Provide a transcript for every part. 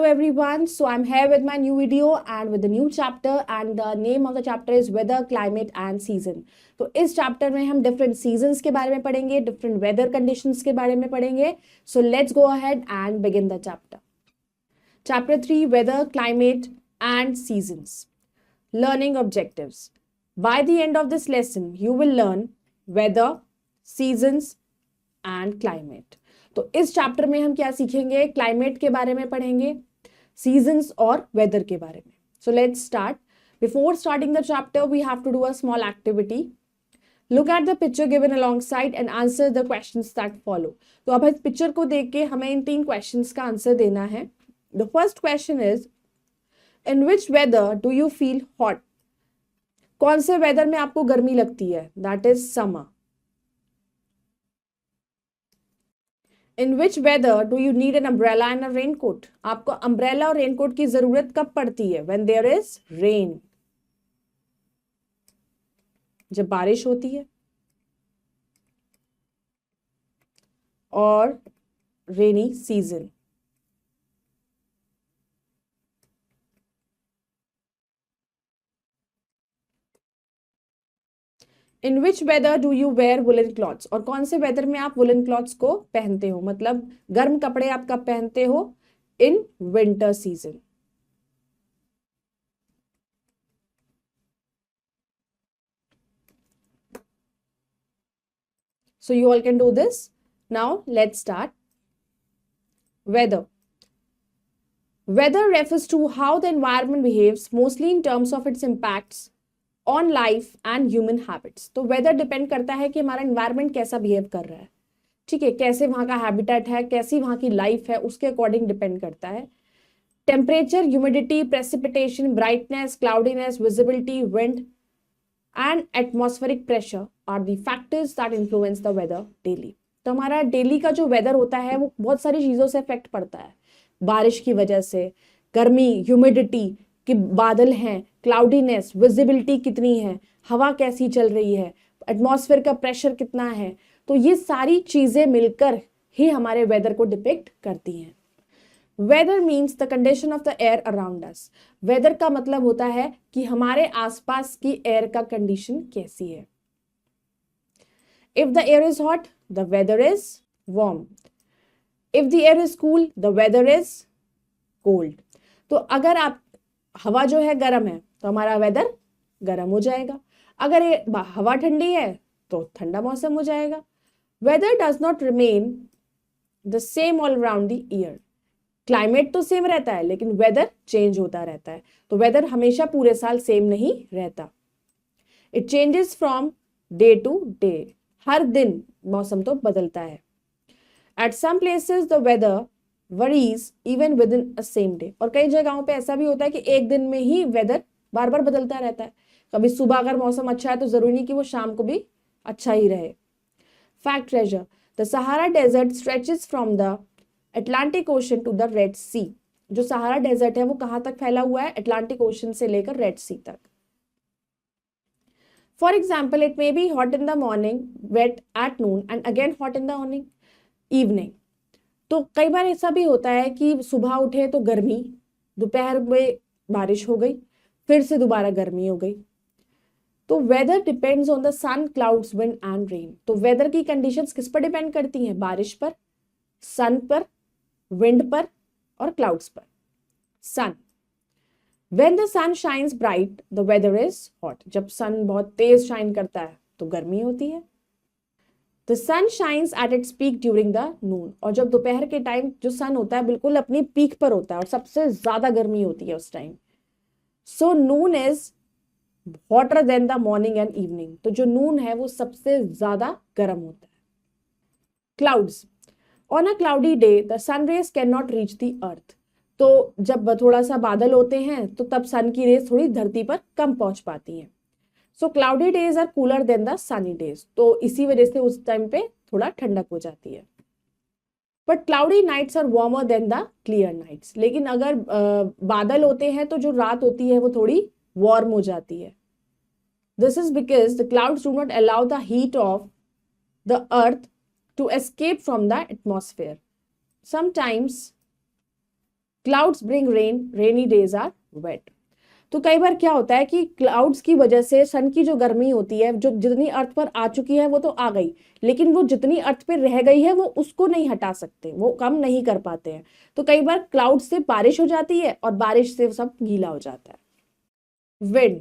everyone. So I'm here with my new video and with the new chapter, and the name of the chapter is Weather, Climate and Season. तो इस chapter में हम different seasons के बारे में पढ़ेंगे, different weather conditions के बारे में पढ़ेंगे. So let's go ahead and begin the chapter. Chapter 3, Weather, Climate and Seasons. Learning objectives. By the end of this lesson, you will learn weather, seasons and climate. तो इस chapter में हम क्या सीखेंगे? क्लाइमेट के बारे में पढ़ेंगे, सीजन्स और वेदर के बारे में. So let's start. Before starting the chapter we have to do a small activity. Look at the picture given alongside and answer the questions that follow. तो अब इस पिक्चर को देख के हमें इन 3 क्वेश्चंस का आंसर देना है. The first question is, in which weather do you feel hot? कौन से वेदर में आपको गर्मी लगती है? That is summer. In which weather do you need an umbrella and a raincoat? आपको umbrella और raincoat की जरूरत कब पड़ती है? When there is rain. जब बारिश होती है. और rainy season. In which weather do you wear woollen clothes? और कौन से वेदर में आप वुलन क्लॉथ्स को पहनते हो? मतलब गर्म कपड़े आप कब पहनते हो? In winter season. So you all can do this. Now let's start. Weather. Weather refers to how the environment behaves, mostly in terms of its impacts on life and human habits. तो weather depend करता है कि हमारा environment कैसा behave कर रहा है. ठीक है, कैसे वहां का हैबिटेट है, कैसी वहां की लाइफ है, उसके अकॉर्डिंग डिपेंड करता है. Temperature, humidity, precipitation, brightness, cloudiness, visibility, wind and atmospheric pressure are the factors that influence the weather daily. तो हमारा डेली का जो वेदर होता है वो बहुत सारी चीजों से इफेक्ट पड़ता है. बारिश की वजह से, गर्मी, ह्यूमिडिटी कि बादल हैं, क्लाउडीनेस, विजिबिलिटी कितनी है, हवा कैसी चल रही है, एटमॉस्फेयर का प्रेशर कितना है. तो ये सारी चीजें मिलकर ही हमारे वेदर को डिपिक्ट करती हैं. Weather means the condition of the air around us. Weather का मतलब होता है कि हमारे आसपास की एयर का कंडीशन कैसी है. If the air is hot, the weather is warm. If the air is cool, the weather is cold. तो अगर आप हवा जो है गर्म है तो हमारा वेदर गर्म हो जाएगा. अगर ये हवा ठंडी है तो ठंडा मौसम हो जाएगा. Weather does not remain the same all around the year. Climate तो सेम रहता है लेकिन वेदर चेंज होता रहता है. तो वेदर हमेशा पूरे साल सेम नहीं रहता. It changes from day to day. हर दिन मौसम तो बदलता है. At some places the weather varies even within a same day. और कई जगहों पे ऐसा भी होता है कि एक दिन में ही वेदर बार बार बदलता रहता है. कभी सुबह अगर मौसम अच्छा है तो जरूरी नहीं कि वो शाम को भी अच्छा ही रहे. Fact treasure. The Sahara desert stretches from the Atlantic ocean to the red sea. जो सहारा डेजर्ट है वो कहां तक फैला हुआ है? अटलांटिक ओशन से लेकर रेड सी तक. For example, it may be hot in the morning, wet at noon and again hot in the evening. तो कई बार ऐसा भी होता है कि सुबह उठे तो गर्मी, दोपहर में बारिश हो गई, फिर से दोबारा गर्मी हो गई. तो weather depends on the sun, clouds, wind and rain. तो वेदर की कंडीशंस किस पर डिपेंड करती हैं? बारिश पर, सन पर, विंड पर और क्लाउड्स पर. Sun. When the sun shines bright the weather is hot. जब सन बहुत तेज शाइन करता है तो गर्मी होती है. The sun shines at its peak during the noon. और जब दोपहर के टाइम जो सन होता है बिल्कुल अपनी पीक पर होता है और सबसे ज्यादा गर्मी होती है उस time. So Noon is hotter then the morning and evening. तो जो नून है वो सबसे ज्यादा गर्म होता है. Clouds. On a cloudy day the sun rays can not reach the earth. तो जब थोड़ा सा बादल होते हैं तो तब सन की रेज थोड़ी धरती पर कम पहुंच पाती हैं. So cloudy days are cooler than the sunny days. तो इसी वजह से उस टाइम पे थोड़ा ठंडक हो जाती है. But cloudy nights are warmer than the clear nights. लेकिन अगर बादल होते हैं तो जो रात होती है वो थोड़ी वार्म हो जाती है. This is because the clouds do not allow the heat of the earth to escape from the atmosphere. Sometimes clouds bring rain, rainy days are wet. तो कई बार क्या होता है कि क्लाउड्स की वजह से सन की जो गर्मी होती है, जो जितनी अर्थ पर आ चुकी है वो तो आ गई, लेकिन वो जितनी अर्थ पर रह गई है वो उसको नहीं हटा सकते, वो कम नहीं कर पाते हैं। तो कई बार क्लाउड से बारिश हो जाती है और बारिश से सब गीला हो जाता है। Wind,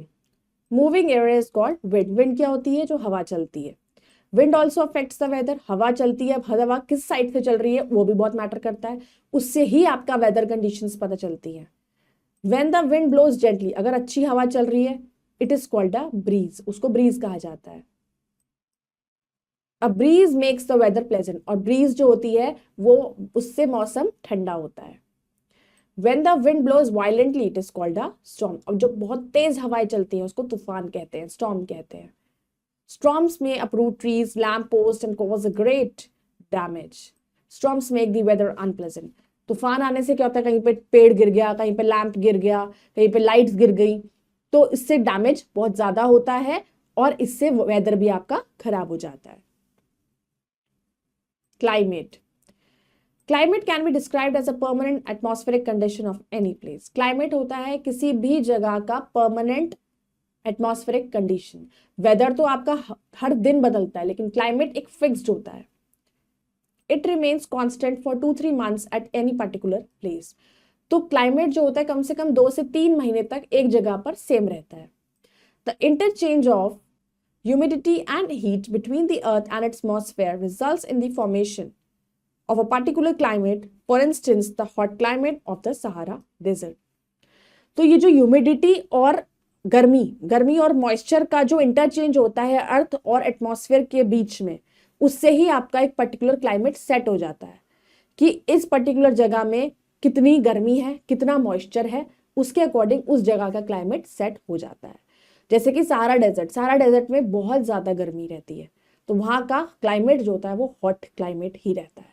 moving air is called wind. Wind क्या होती है? जो हवा चलती है। Wind also affects the weather. हवा चलती है, हवा किस साइड से चल रही है वो भी बहुत मैटर करता है, उससे ही आपका वेदर कंडीशंस पता चलती है। When the wind blows gently, अगर अच्छी हवा चल रही है, it is called a breeze, उसको ब्रीज कहा जाता है। A breeze makes the weather pleasant, और ब्रीज जो होती है वो उससे मौसम ठंडा होता है। When the wind blows violently, it is called a storm, और जो बहुत तेज हवाएं चलती हैं उसको तूफान कहते हैं, स्टॉर्म कहते हैं। Storms may uproot trees, lamp posts and cause a great damage. Storms make the weather unpleasant. तूफान आने से क्या होता है? कहीं पे पेड़ गिर गया, कहीं पे लैंप गिर गया, कहीं पे लाइट्स गिर गई, तो इससे डैमेज बहुत ज्यादा होता है और इससे वेदर भी आपका खराब हो जाता है। Climate, climate can be described as a permanent atmospheric condition of any place. Climate होता है किसी भी जगह का परमानेंट एटमॉस्फेरिक कंडीशन। वेदर तो आपका हर दिन बदलता है, लेकिन क्लाइमेट एक फिक्स्ड होता है। It remains constant for 2-3 months at any particular place. तो क्लाइमेट जो होता है कम से कम 2 से 3 महीने तक एक जगह पर सेम रहता है। The interchange of humidity and heat between the earth and its atmosphere results in the formation of a particular climate, for instance the hot climate of the Sahara Desert. तो ये जो ह्यूमिडिटी और गर्मी और moisture का जो interchange होता है अर्थ और एटमॉस्फेयर के बीच में, उससे ही आपका एक पर्टिकुलर क्लाइमेट सेट हो जाता है कि इस पर्टिकुलर जगह में कितनी गर्मी है, कितना मॉइस्चर है, उसके अकॉर्डिंग उस जगह का क्लाइमेट सेट हो जाता है। जैसे कि सहारा डेजर्ट में बहुत ज्यादा गर्मी रहती है, तो वहां का क्लाइमेट जो होता है वो हॉट क्लाइमेट ही रहता है।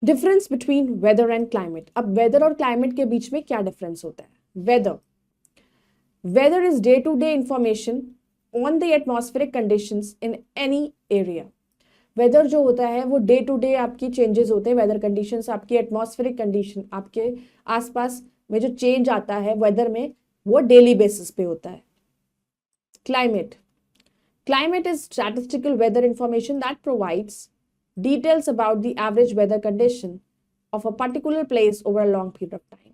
Difference between weather and climate. अब वेदर और क्लाइमेट के बीच में क्या डिफरेंस होता है? Weather is day to day information on the atmospheric conditions in any area. Weather जो होता है वो डे टू डे आपकी चेंजेस होते हैं, वेदर कंडीशंस, आपकी एटमॉस्फेरिक कंडीशन, आपके आसपास में जो चेंज आता है वेदर में वो डेली बेसिस पे होता है। Climate is statistical weather information that provides details about the average weather condition of a particular place over a long period of time.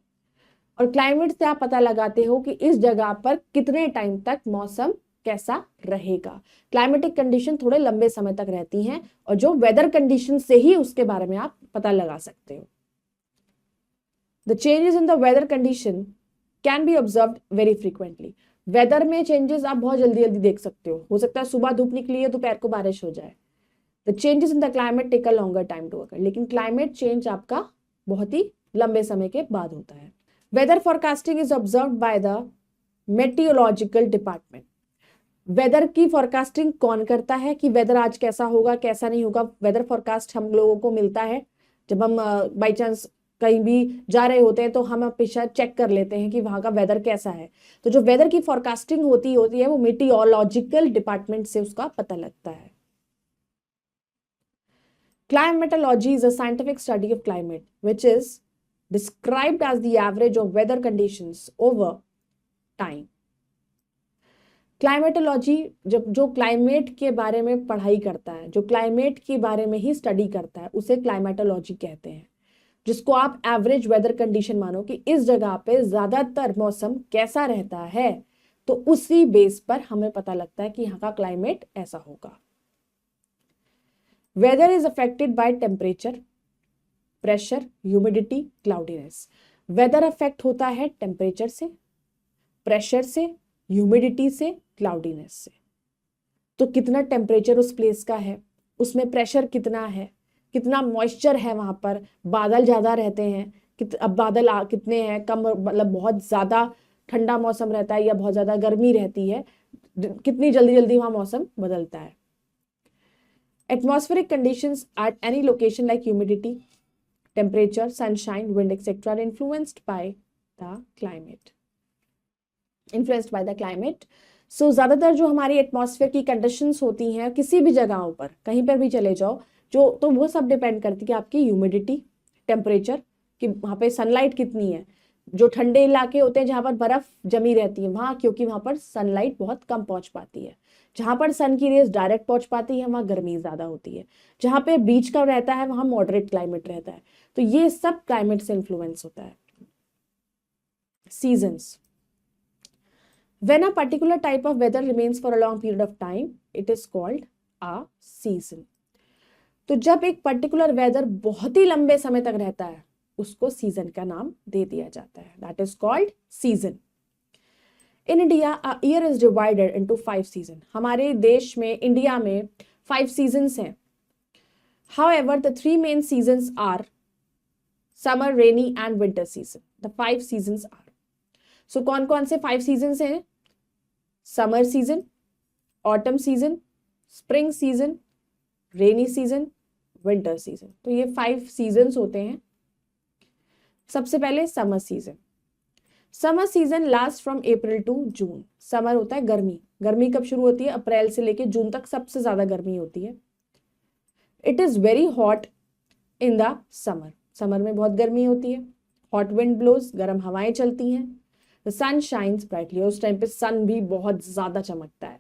और क्लाइमेट से आप पता लगाते हो कि इस जगह पर कितने टाइम तक मौसम कैसा रहेगा। क्लाइमेटिक कंडीशन थोड़े लंबे समय तक रहती हैं और जो वेदर कंडीशन से ही उसके बारे में आप पता लगा सकते हो। The changes in the weather condition can be observed very frequently. Weather में चेंजेस आप बहुत जल्दी जल्दी देख सकते हो सकता है सुबह धूप निकली है दोपहर को बारिश हो जाए। The changes in the climate take a longer time to occur, लेकिन क्लाइमेट चेंज आपका बहुत ही लंबे समय के बाद होता है। Weather forecasting is observed by the meteorological department. Weather की फोरकास्टिंग कौन करता है कि वेदर आज कैसा होगा कैसा नहीं होगा? वेदर फोरकास्ट हम लोगों को मिलता है जब हम बाई चांस कहीं भी जा रहे होते हैं, तो हम हमेशा चेक कर लेते हैं कि वहां का वेदर कैसा है। तो जो वेदर की फोरकास्टिंग होती है वो मेटियोलॉजिकल डिपार्टमेंट से उसका पता लगता है। Climatology is a scientific study of climate which is described as the average of weather conditions over time. Climatology जो क्लाइमेट के बारे में पढ़ाई करता है, जो क्लाइमेट के बारे में ही स्टडी करता है, उसे क्लाइमेटोलॉजी कहते हैं, जिसको आप एवरेज वेदर कंडीशन मानो कि इस जगह पे ज्यादातर मौसम कैसा रहता है, तो उसी बेस पर हमें पता लगता है कि यहाँ का क्लाइमेट ऐसा होगा। Weather is affected by temperature, pressure, humidity, cloudiness. Weather affect होता है टेम्परेचर से, प्रेशर से, ह्यूमिडिटी से, क्लाउडीनेस से। तो कितना टेम्परेचर उस प्लेस का है, उसमें प्रेशर कितना है, कितना मॉइस्चर है वहां पर, बादल ज्यादा रहते हैं अब बादल कितने हैं, कम मतलब बहुत ज्यादा ठंडा मौसम रहता है या बहुत ज्यादा गर्मी रहती है, कितनी जल्दी जल्दी वहां मौसम बदलता है। Atmospheric conditions at any location like humidity, temperature, sunshine, wind, etc. are influenced by the climate. So ज्यादातर जो हमारी एटमॉस्फेयर की कंडीशंस होती हैं किसी भी जगहों पर कहीं पर भी चले जाओ, जो तो वो सब डिपेंड करती है कि आपकी ह्यूमिडिटी, टेम्परेचर कि वहाँ पे सनलाइट कितनी है। जो ठंडे इलाके होते हैं जहाँ पर बर्फ जमी रहती है वहाँ, क्योंकि वहाँ पर सनलाइट बहुत कम पहुँच पाती है। जहाँ पर सन की रेज डायरेक्ट पहुँच पाती है वहाँ गर्मी ज़्यादा होती है। जहाँ पे बीच का रहता है वहाँ मॉडरेट क्लाइमेट रहता है। तो ये सब क्लाइमेट से इन्फ्लुएंस होता है। Seasons, when a particular type of weather remains for a long period of time, it is called a season. तो जब एक पर्टिकुलर वेदर बहुत ही लंबे समय तक रहता है उसको सीजन का नाम दे दिया जाता है, that is called season. In India a year is divided into 5 season. हमारे देश में, इंडिया में 5 सीजन्स हैं। However, the 3 main seasons are summer, rainy and winter season. The 5 seasons are. So कौन कौन से 5 seasons हैं? Summer season, autumn season, spring season, rainy season, winter season. तो ये 5 सीजन्स होते हैं। सबसे पहले summer season. Summer season last from April to June. Summer होता है गर्मी। गर्मी कब शुरू होती है? अप्रैल से लेके जून तक सबसे ज्यादा गर्मी होती है। It is very hot in the summer. Summer में बहुत गर्मी होती है। हॉट विंड ब्लोज, गर्म हवाएं चलती हैं। द सन शाइन्स ब्राइटली, उस टाइम पे सन भी बहुत ज्यादा चमकता है।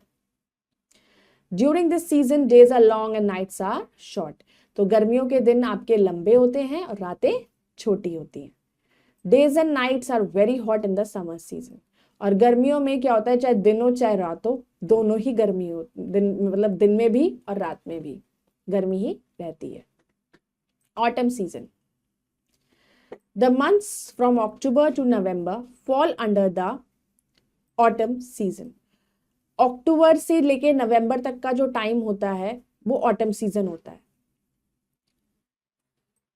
During this season days are long and nights are short. तो गर्मियों के दिन आपके लंबे होते हैं और रातें छोटी होती हैं। Days and nights are very hot in the summer season. और गर्मियों में क्या होता है, चाहे दिन हो चाहे रात हो, दोनों ही गर्मी हो, मतलब दिन में भी और रात में भी गर्मी ही रहती है। Autumn season, the months from October to November fall under the autumn season. अक्टूबर से लेके नवंबर तक का जो टाइम होता है वो ऑटम सीजन होता है।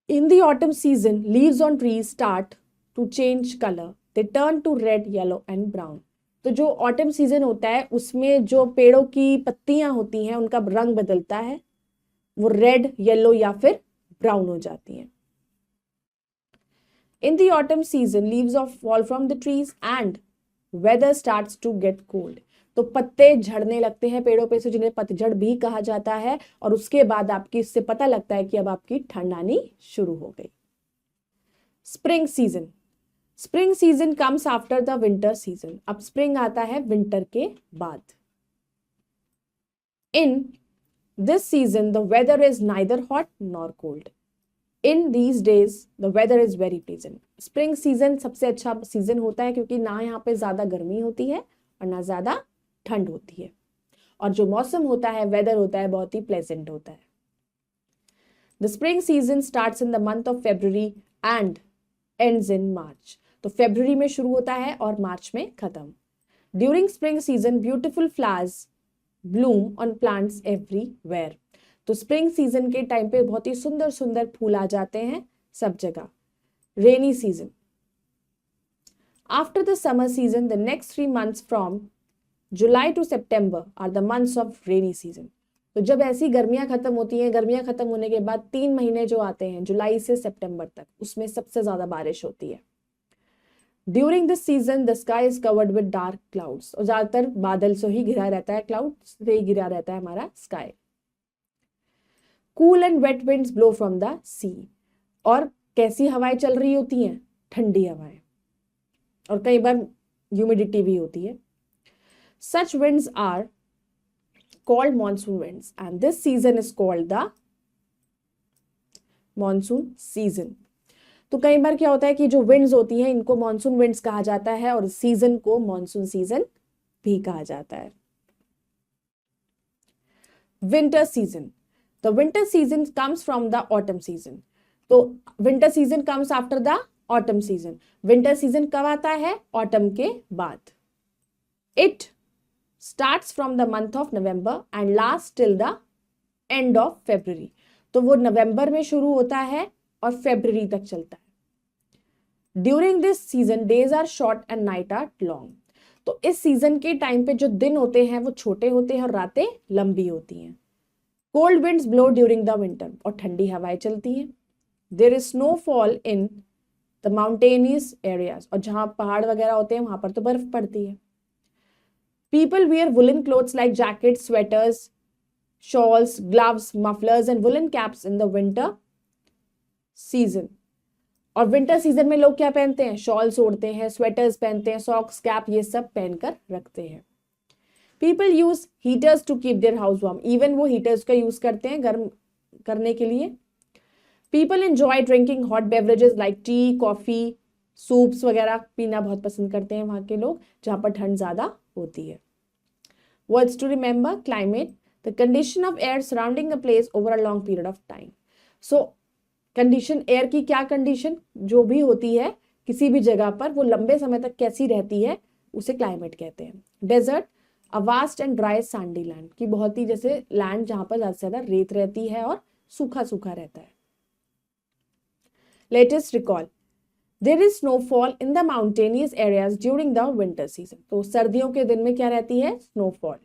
In the autumn season, leaves on trees start to change color. They turn to red, yellow and brown. तो जो ऑटम सीजन होता है उसमें जो पेड़ों की पत्तियां होती हैं उनका रंग बदलता है, वो रेड, येलो या फिर ब्राउन हो जाती हैं। In the autumn season, leaves fall from the trees and weather starts to get cold. तो पत्ते झड़ने लगते हैं पेड़ों पे से, जिन्हें पतझड़ भी कहा जाता है। और उसके बाद आपकी इससे पता लगता है कि अब आपकी ठंड आनी शुरू हो गई। Spring season, spring season comes after the winter season. अब स्प्रिंग आता है विंटर के बाद। In this season the weather is neither hot nor cold. In these days, the weather is very pleasant. Spring season सबसे अच्छा season होता है क्योंकि ना यहाँ पे ज्यादा गर्मी होती है और ना ज्यादा ठंड होती है। और जो मौसम होता है, वेदर होता है, बहुत ही प्लेजेंट होता है। The spring season starts in the month of February and ends in March. तो फरवरी में शुरू होता है और मार्च में खत्म। During spring season, beautiful flowers bloom on plants everywhere. तो स्प्रिंग सीजन के टाइम पे बहुत ही सुंदर सुंदर फूल आ जाते हैं सब जगह। Rainy season, after the summer season the next 3 months from July to September are the months of rainy season. तो जब ऐसी गर्मियां खत्म होती हैं, गर्मियां खत्म होने के बाद 3 महीने जो आते हैं जुलाई से सितंबर तक, उसमें सबसे ज्यादा बारिश होती है। During this season the sky is covered with dark clouds. और ज्यादातर बादल से ही घिरा रहता है, क्लाउड से ही घिरा रहता है हमारा sky. Cool and wet winds blow from the sea. और कैसी हवाएं चल रही होती हैं? ठंडी हवाएं, और कई बार ह्यूमिडिटी भी होती है। Such winds are called monsoon winds and this season is called the monsoon season. तो कई बार क्या होता है कि जो विंड्स होती हैं इनको मॉनसून विंड्स कहा जाता है और सीजन को मॉनसून सीजन भी कहा जाता है। Winter season, the winter season comes from the autumn season. तो winter season comes after the autumn season. winter season कब आता है? autumn के बाद। it starts from the month of November and lasts till the end of February. तो वो नवंबर में शुरू होता है और फरवरी तक चलता है। during this season days are short and night are long. तो इस सीजन के टाइम पे जो दिन होते हैं वो छोटे होते हैं और रातें लंबी होती हैं। Cold winds blow during the winter, और ठंडी हवाएं चलती हैं। There is snowfall in the mountainous areas, और जहां पहाड़ वगैरह होते हैं वहां पर तो बर्फ पड़ती है। People wear woollen clothes like jacket, sweaters, shawls, gloves, mufflers and woollen caps in the winter season. और विंटर सीजन में लोग क्या पहनते हैं, शॉल्स ओढ़ते हैं, स्वेटर्स पहनते हैं, सॉक्स, कैप, ये सब पहनकर रखते हैं। People use heaters to keep their house warm, even वो हीटर्स का यूज करते हैं गर्म करने के लिए। People enjoy drinking hot beverages like tea, coffee, soups वगैरह पीना बहुत पसंद करते हैं वहां के लोग जहां पर ठंड ज्यादा होती है। Words to remember, climate, the condition of air surrounding a place over a long period of time. So condition, air की क्या कंडीशन जो भी होती है किसी भी जगह पर, वो लंबे समय तक कैसी रहती है, उसे क्लाइमेट कहते हैं। Desert, a vast and dry sandy land, की बहुत ही जैसे लैंड जहां पर ज्यादा से ज्यादा रेत रहती है और सूखा सूखा रहता है। Latest recall, there is snowfall in the mountainous areas during the winter season. तो सर्दियों के दिन में क्या रहती है, snowfall.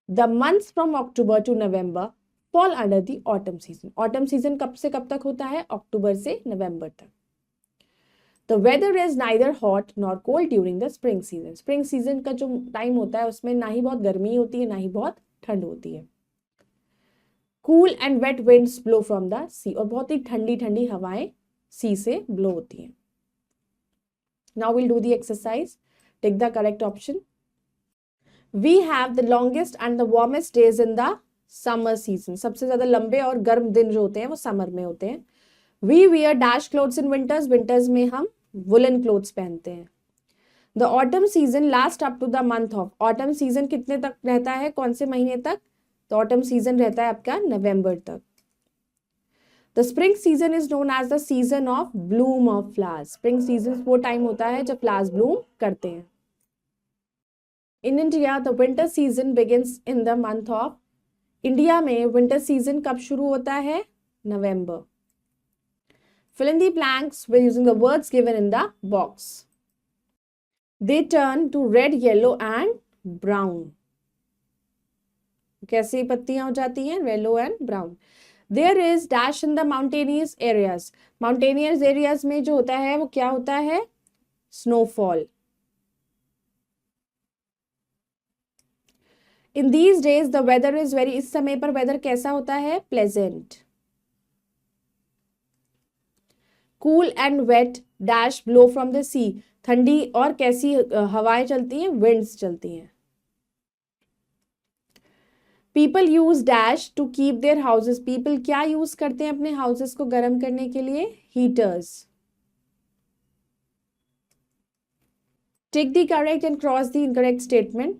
The months from October to November fall under the autumn season. Autumn season कब से कब तक होता है, अक्टूबर से नवंबर तक। The weather is neither hot nor cold during the spring season. Spring season का जो टाइम होता है उसमें ना ही बहुत गर्मी होती है ना ही बहुत ठंड होती है। Cool and wet winds blow from the sea, और बहुत ही ठंडी ठंडी हवाएं सी से ब्लो होती हैं। Now will do the exercise, take the correct option. We have the longest and the warmest days in the summer season. सबसे ज्यादा लंबे और गर्म दिन जो होते हैं वो समर में होते हैं। We wear dash clothes in winters, winters में हम वुलन क्लोथ्स पहनते हैं। The autumn season last up to the month of, autumn season कितने तक रहता है, कौन से महीने तक, तो ऑटम सीजन रहता है आपका नवंबर तक। The spring season is known as the season of bloom of flowers. Spring season वो टाइम होता है जब फ्लावर्स ब्लूम करते हैं। In India the winter season begins in the month of, India में विंटर सीजन कब शुरू होता है, नवंबर। Fill in the blanks with using the words given in the box. They turn to red, yellow and brown. कैसी पत्तियां हो जाती हैं, yellow and brown. There is dash in the mountainous areas. Mountainous areas में जो होता है वो क्या होता है, snowfall. In these days the weather is very, इस समय पर weather कैसा होता है, pleasant. Cool and wet dash blow from the sea, ठंडी और कैसी हवाएं चलती हैं, विंड्स चलती हैं। People use dash to keep their houses, people क्या यूज करते हैं अपने हाउसेस को गर्म करने के लिए, heaters. Tick the correct and cross the incorrect statement.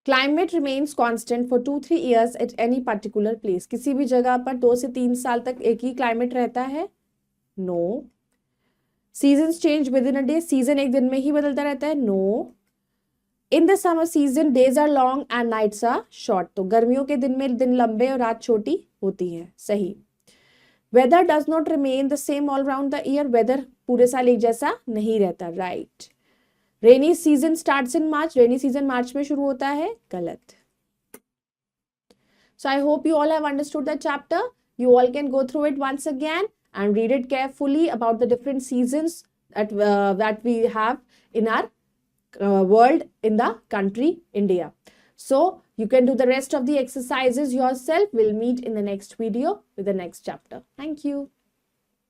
Climate remains constant for 2-3 years at any particular place, किसी भी जगह पर 2 से 3 साल तक एक ही क्लाइमेट रहता है, no. Seasons change within a day, season एक दिन में ही बदलता रहता है, no. In the summer season days are long and nights are short, तो गर्मियों के दिन में दिन लंबे और रात छोटी होती है, सही। Weather does not remain the same all round the year, weather पूरे साल एक जैसा नहीं रहता, right. Rainy season starts in March, rainy season March में शुरू होता है, गलत। So I hope you all have understood the chapter. You all can go through it once again and read it carefully about the different seasons that we have in our world, in the country India. So you can do the rest of the exercises yourself. We'll meet in the next video with the next chapter. Thank you.